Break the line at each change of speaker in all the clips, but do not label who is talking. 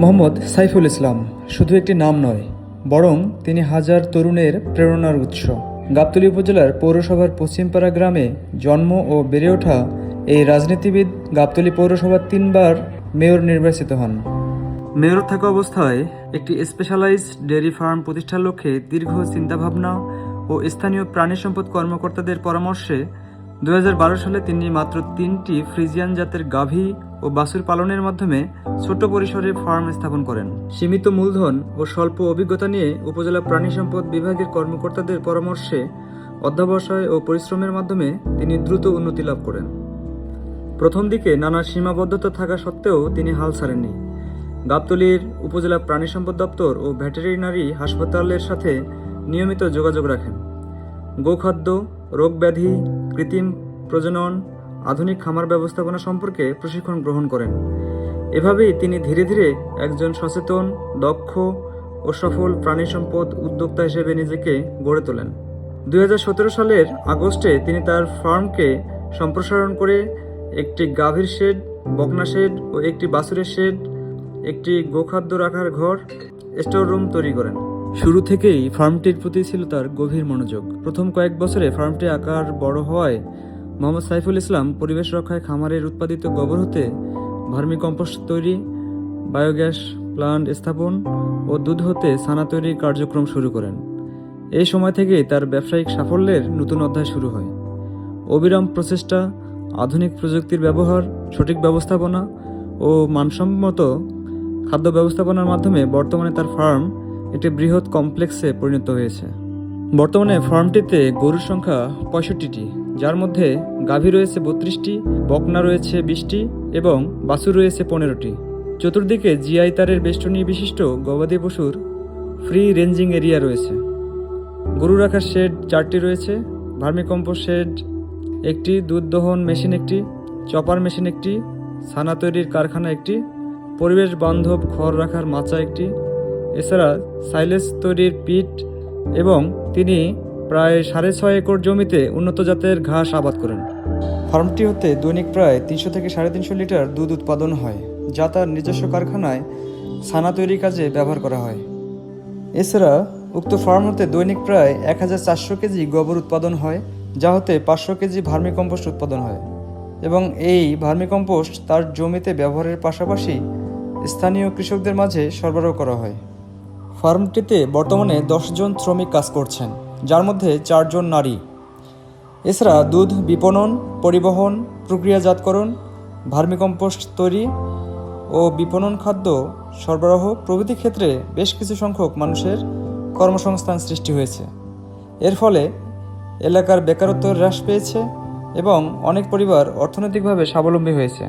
মোহাম্মদ সাইফুল ইসলাম শুধু একটি নাম নয়, বরং তিনি হাজার তরুণের প্রেরণার উৎস। গাবতলী উপজেলার পৌরসভার পশ্চিমপাড়া গ্রামে জন্ম ও বেড়ে ওঠা এই রাজনীতিবিদ গাবতলী পৌরসভার 3বার মেয়র নির্বাচিত হন। মেয়র থাকা অবস্থায় একটি স্পেশালাইজড ডেয়ারি ফার্ম প্রতিষ্ঠার লক্ষ্যে দীর্ঘ চিন্তাভাবনা ও স্থানীয় প্রাণী সম্পদ কর্মকর্তাদের পরামর্শে 2012 সালে তিনি মাত্র 3টি ফ্রিজিয়ান জাতের গাভী ও বাছুর পালনের মাধ্যমে ছোট পরিসরে ফার্ম স্থাপন করেন। সীমিত মূলধন ও স্বল্প অভিজ্ঞতা নিয়ে উপজেলা প্রাণী সম্পদ বিভাগের কর্মকর্তাদের পরামর্শে অধ্যবসায় ও পরিশ্রমের মাধ্যমে তিনি দ্রুত উন্নতি লাভ করেন। প্রথম দিকে নানা সীমাবদ্ধতা থাকা সত্ত্বেও তিনি হাল ছাড়েননি। গাবতলীর উপজেলা প্রাণী সম্পদ দপ্তর ও ভেটেরিনারি হাসপাতালের সাথে নিয়মিত যোগাযোগ রাখেন। গোখাদ্য, রোগব্যাধি, কৃত্রিম প্রজনন, আধুনিক খামার ব্যবস্থাপনা সম্পর্কে প্রশিক্ষণ গ্রহণ করেন। এভাবেই তিনি ধীরে ধীরে একজন সচেতন, দক্ষ ও সফল প্রাণী সম্পদ উদ্যোক্তা হিসেবে নিজেকে গড়ে তোলেন। 2017 সালের আগস্টে তিনি তার ফার্মকে সম্প্রসারণ করে একটি গাভীর শেড, বকনা শেড ও একটি বাছুরের শেড, একটি গোখাদ্য রাখার ঘর, স্টোর রুম তৈরি করেন। শুরু থেকেই ফার্মটির প্রতি ছিল তার গভীর মনোযোগ। প্রথম কয়েক বছরে ফার্মটি আকার বড় হওয়ায় মোহাম্মদ সাইফুল ইসলাম পরিবেশ রক্ষায় খামারের উৎপাদিত গোবর হতে ভার্মি কম্পোস্ট তৈরি, বায়োগ্যাস প্লান্ট স্থাপন ও দুধ হতে ছানা তৈরির কার্যক্রম শুরু করেন। এই সময় থেকেই তার ব্যবসায়িক সাফল্যের নতুন অধ্যায় শুরু হয়। অবিরাম প্রচেষ্টা, আধুনিক প্রযুক্তির ব্যবহার, সঠিক ব্যবস্থাপনা ও মানসম্মত খাদ্য ব্যবস্থাপনার মাধ্যমে বর্তমানে তার ফার্ম একটি বৃহৎ কমপ্লেক্সে পরিণত হয়েছে। বর্তমানে ফার্মটিতে গরুর সংখ্যা 65টি, যার মধ্যে গাভী রয়েছে 32টি, বকনা রয়েছে 20টি এবং বাছুর রয়েছে 15টি। চতুর্দিকে জিআই তারের বেষ্টনী বিশিষ্ট গবাদি পশুর ফ্রি রেঞ্জিং এরিয়া রয়েছে। গরু রাখার শেড 4টি রয়েছে, ভার্মিকম্পোস্ট শেড একটি, দুধ দহন মেশিন একটি, চপার মেশিন একটি, ছানা তৈরির কারখানা একটি, পরিবেশ বান্ধব খড় রাখার মাচা একটি, এছাড়া সাইলেজ তৈরির পিট এবং তিনি প্রায় 6.5 একর জমিতে উন্নত জাতের ঘাস আবাদ করেন। ফার্মটি হতে দৈনিক প্রায় 300 থেকে 350 লিটার দুধ উৎপাদন হয়, যা তার নিজস্ব কারখানায় ছানা তৈরির কাজে ব্যবহার করা হয়। এছাড়া উক্ত ফার্ম হতে দৈনিক প্রায় 1400 কেজি গোবর উৎপাদন হয়, যা হতে 500 কেজি ভার্মিকম্পোস্ট উৎপাদন হয় এবং এই ভার্মিকম্পোস্ট তার জমিতে ব্যবহারের পাশাপাশি স্থানীয় কৃষকদের মাঝে সরবরাহ করা হয়। ফার্মটিতে বর্তমানে 10 জন শ্রমিক কাজ করছেন, যার মধ্যে 4 জন নারী। এছাড়া দুধ বিপণন, পরিবহন, প্রক্রিয়াজাতকরণ, ভার্মিকম্পোস্ট তৈরি ও বিপণন, খাদ্য সরবরাহ প্রভৃতি ক্ষেত্রে বেশ কিছু সংখ্যক মানুষের কর্মসংস্থান সৃষ্টি হয়েছে। এর ফলে এলাকার বেকারত্ব হ্রাস পেয়েছে এবং অনেক পরিবার অর্থনৈতিকভাবে স্বাবলম্বী হয়েছে।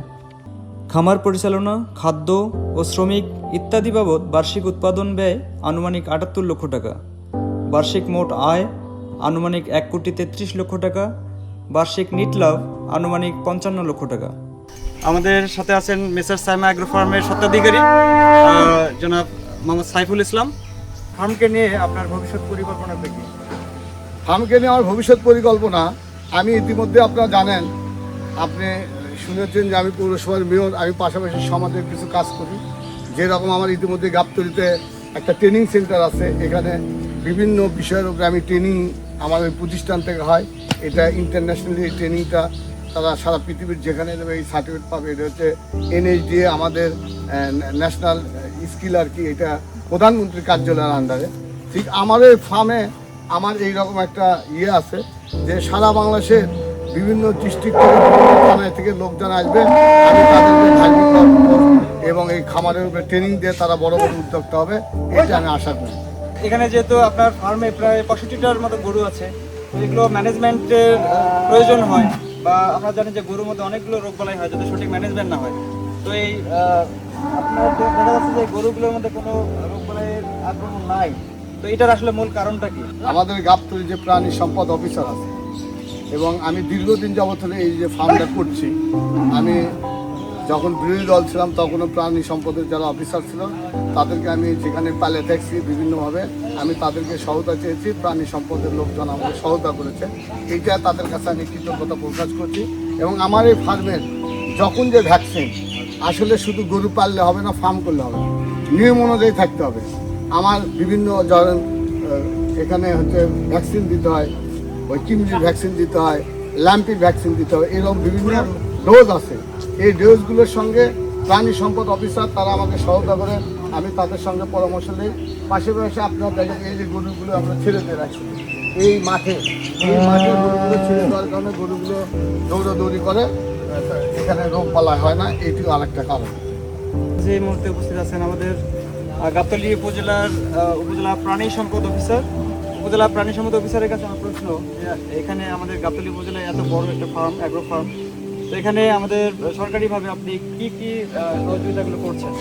খামার পরিচালনা, খাদ্য ও শ্রমিক ইত্যাদি বাবদ বার্ষিক উৎপাদন ব্যয় আনুমানিক 78 লক্ষ টাকা, বার্ষিক মোট আয় আনুমানিক 1,33,00,000 টাকা, বার্ষিক নিট লাভ আনুমানিক 55 লক্ষ টাকা। আমাদের সাথে আছেন মেসার সাইমা অ্যাগ্রো ফার্মের স্বত্বাধিকারী জনাব মোহাম্মদ সাইফুল ইসলাম। ফার্মকে নিয়ে আপনার ভবিষ্যৎ পরিকল্পনা কি?
ফার্মকে নিয়ে আমার ভবিষ্যৎ পরিকল্পনা, আমি ইতিমধ্যে আপনারা জানেন, আপনি শুনেছেন যে আমি পৌরসভার মেয়র, আমি পাশাপাশি সমাজের কিছু কাজ করি। যেরকম আমার ইতিমধ্যে গাবতলীতে একটা ট্রেনিং সেন্টার আছে, এখানে বিভিন্ন বিষয়ের উপরে আমি ট্রেনিং আমার ওই প্রতিষ্ঠান থেকে হয়। এটা ইন্টারন্যাশনালি ট্রেনিংটা তারা সারা পৃথিবীর যেখানে দেবে এই সার্টিফিকেট পাবে। এটা হচ্ছে NHDA আমাদের ন্যাশনাল স্কিল আর কি, এটা প্রধানমন্ত্রীর কার্যালয়ের আন্ডারে। ঠিক আমার এই ফার্মে আমার এইরকম একটা আছে যে সারা বাংলাদেশের বিভিন্ন ডিস্ট্রিক্ট থেকে লোকজন আসবে, আমি তাদেরকে এবং এই খামারের উপরে ট্রেনিং দিয়ে তারা বড় বড় উদ্যোক্তা হবে, এটা আমি আশা করি।
এখানে যেহেতু আপনার ফার্মে প্রায় 65টার মতো গরু আছে, এগুলো ম্যানেজমেন্টের প্রয়োজন হয়, বা আমরা জানি যে গরুর মধ্যে অনেকগুলো রোগবালাই হয় যদি সঠিক ম্যানেজমেন্ট না হয়। তো এই আপনার দেখা যাচ্ছে যে গরুগুলোর মধ্যে কোনো রোগবালাইয়ের আক্রমণ নাই, তো এটার আসলে মূল কারণটা কি?
আমাদের গাবতলী যে প্রাণী সম্পদ অফিসার আছে এবং আমি দীর্ঘদিন যাবত এই যে ফার্মটা করছি, আমি যখন বিরোধী দল ছিলাম তখনও প্রাণী সম্পদের যারা অফিসার ছিল তাদেরকে আমি যেখানে পালে দেখছি বিভিন্নভাবে আমি তাদেরকে সহায়তা চেয়েছি। প্রাণী সম্পদের লোকজন আমাকে সহায়তা করেছে, এইটা তাদের কাছে আমি কৃতজ্ঞতা প্রকাশ করছি। এবং আমার এই ফার্মের যখন যে ভ্যাকসিন, আসলে শুধু গরু পাললে হবে না, ফার্ম করলে হবে না, নিয়ম অনুযায়ী থাকতে হবে। আমার বিভিন্ন ধরেন এখানে হচ্ছে ভ্যাকসিন দিতে হয়, ওই কিমরির ভ্যাকসিন দিতে হয়, ল্যাম্পির ভ্যাকসিন দিতে হয়, এরকম বিভিন্ন ডোজ আছে। এই ডোজগুলোর সঙ্গে প্রাণী সম্পদ অফিসার তারা আমাকে সহায়তা করে, আমি তাদের সঙ্গে পরামর্শ নিই। পাশাপাশি আপনার দেখেন এই যে গরুগুলো আমরা ছেড়ে দিয়ে রাখছি এই মাঠে গরুগুলো ছেড়ে দেওয়ার কারণে গরুগুলো দৌড়াদৌড়ি করে, এখানে রোগ বালাই হয় না, এইটিও আরেকটা কারণ।
যে মুহূর্তে উপস্থিত আছেন আমাদের গাবতলী উপজেলা প্রাণী সম্পদ অফিসার। উপজেলা প্রাণী সম্পদ অফিসারের কাছে আমার প্রশ্ন, যে এখানে আমাদের গাবতলী উপজেলায় এত বড় একটা ফার্ম, অ্যাগ্রো ফার্ম, তো এখানে আমাদের সরকারিভাবে আপনি কি কি সহযোগিতাগুলো করছেন?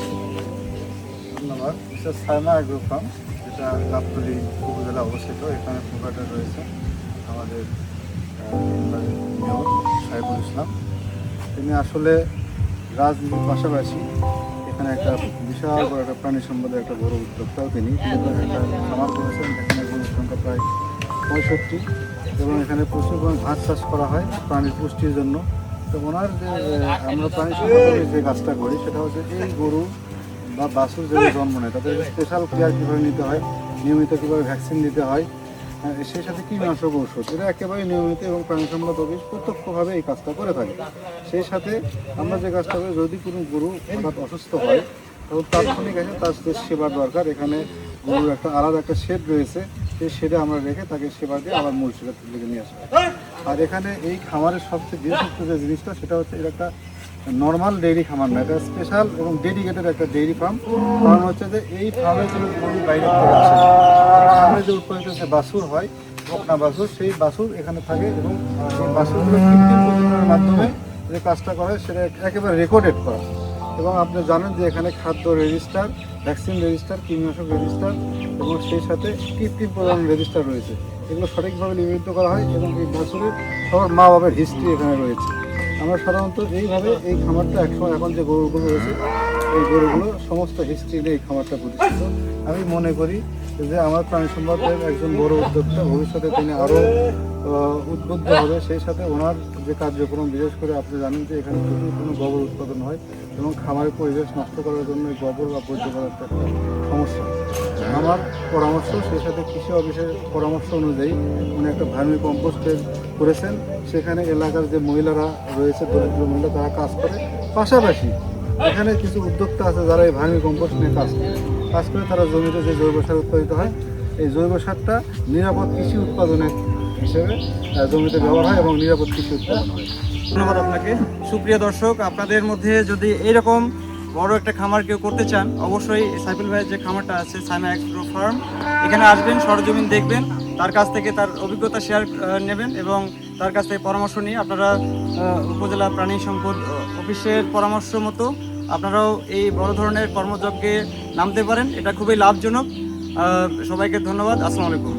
ধন্যবাদ। বিশেষ সাইমা অ্যাগ্রো ফার্ম, যেটা গাবতলী উপজেলা অবস্থিত, এখানে প্রোভাইডার রয়েছে আমাদের মেয়র সাইফুল ইসলাম। তিনি আসলে রাজনীতির পাশাপাশি এখানে একটা বিশাল বড় একটা প্রাণী সম্পদের একটা বড় উদ্যোক্তাও তিনি একটা খামার করেছেন, যেখানে গরুর সংখ্যা প্রায় 65, এবং এখানে প্রচুর পরিমাণ ঘাস চাষ করা হয় প্রাণীর পুষ্টির জন্য। তো ওনার যে আমরা প্রাণী সম্পদের যে কাজটা করি সেটা হচ্ছে এই গরু বা বাছুর যে জন্ম নেয় তাদের স্পেশাল কেয়ার কীভাবে নিতে হয়, নিয়মিত কীভাবে ভ্যাকসিন দিতে হয়, সেই সাথে কীটনাশক ঔষধ, এটা একেবারে নিয়মিত এবং প্রাণী সম্পদ অফিস প্রত্যক্ষভাবে এই কাজটা করে থাকে। সেই সাথে আমরা যে কাজটা করি, যদি কোনো গরু হঠাৎ অসুস্থ হয় তখন তাৎক্ষণিক এসে তার যে সেবার দরকার, এখানে গরুর একটা আলাদা একটা শেড রয়েছে, সেই শেডে আমরা রেখে তাকে সেবা দিয়ে আবার মূল শেডের দিকে নিয়ে আসা হয়। আর এখানে এই খামারের সবচেয়ে বিশেষত্ব যে জিনিসটা সেটা হচ্ছে এটা একটা নর্মাল ডেইরি খামার না, এটা স্পেশাল এবং ডেডিকেটেড একটা ডেইরি ফার্ম। কারণ হচ্ছে যে এই ফার্মে যে গরু বাইরে থেকে আসে, এই ফার্মে যে উৎপাদিত যে বাছুর হয়, বকনা বাছুর, সেই বাছুর এখানে থাকে এবং এই বাছুরগুলো কৃত্রিম প্রজননের মাধ্যমে যে কাজটা করে সেটা একেবারে রেকর্ডেড করা। এবং আপনি জানেন যে এখানে খাদ্য রেজিস্টার, ভ্যাকসিন রেজিস্টার, কীটনাশক রেজিস্টার এবং সেই সাথে কৃত্রিম প্রজনন রেজিস্টার রয়েছে। এগুলো সঠিকভাবে নিবন্ধিত করা হয় এবং এই বাছুরের সবার মা বাবার হিস্ট্রি এখানে রয়েছে। আমরা সাধারণত এইভাবে এই খামারটা একসময় এখন যে গরুগুলো রয়েছে এই গরুগুলো সমস্ত হিস্ট্রি নিয়ে এই খামারটা প্রতিষ্ঠিত। আমি মনে করি যে আমার প্রাণী সম্পদের একজন বড় উদ্যোক্তা, ভবিষ্যতে তিনি আরও উদ্বুদ্ধ হবে। সেই সাথে ওনার যে কার্যক্রম, বিশেষ করে আপনি জানেন যে এখানে প্রচুর কোনো গোবর উৎপাদন হয় এবং খামারের পরিবেশ নষ্ট করার জন্য এই গোবর বা বর্জ্য পদার্থ একটা সমস্যা। আমার পরামর্শ, সেই সাথে কৃষি অফিসের পরামর্শ অনুযায়ী উনি একটা ভার্মি কম্পোস্টের করেছেন। সেখানে এলাকার যে মহিলারা রয়েছে, দরিদ্র মহিলা, তারা কাজ করে। পাশাপাশি এখানে কিছু উদ্যোক্তা আছে যারা এই ভার্মি কম্পোস্ট নিয়ে কাজ করে তারা জমিতে যে জৈব সার উৎপাদিত হয়, এই জৈব সারটা নিরাপদ কৃষি উৎপাদনের হিসেবে জমিতে ব্যবহার হয় এবং নিরাপদ কৃষি উৎপাদন হয়।
ধন্যবাদ আপনাকে। সুপ্রিয় দর্শক, আপনাদের মধ্যে যদি এইরকম বড় একটা খামার কেউ করতে চান, অবশ্যই সাইফুল ভাইয়ের যে খামারটা আছে সাইমা অ্যাগ্রো ফার্ম, এখানে আসবেন, সরজমিন দেখবেন, তার কাছ থেকে তার অভিজ্ঞতা শেয়ার নেবেন এবং তার কাছ থেকে পরামর্শ নিয়ে আপনারা উপজেলা প্রাণী সম্পদ অফিসের পরামর্শ মতো আপনারাও এই বড় ধরনের কর্মযজ্ঞে নামতে পারেন। এটা খুবই লাভজনক। সবাইকে ধন্যবাদ। আসসালামু আলাইকুম।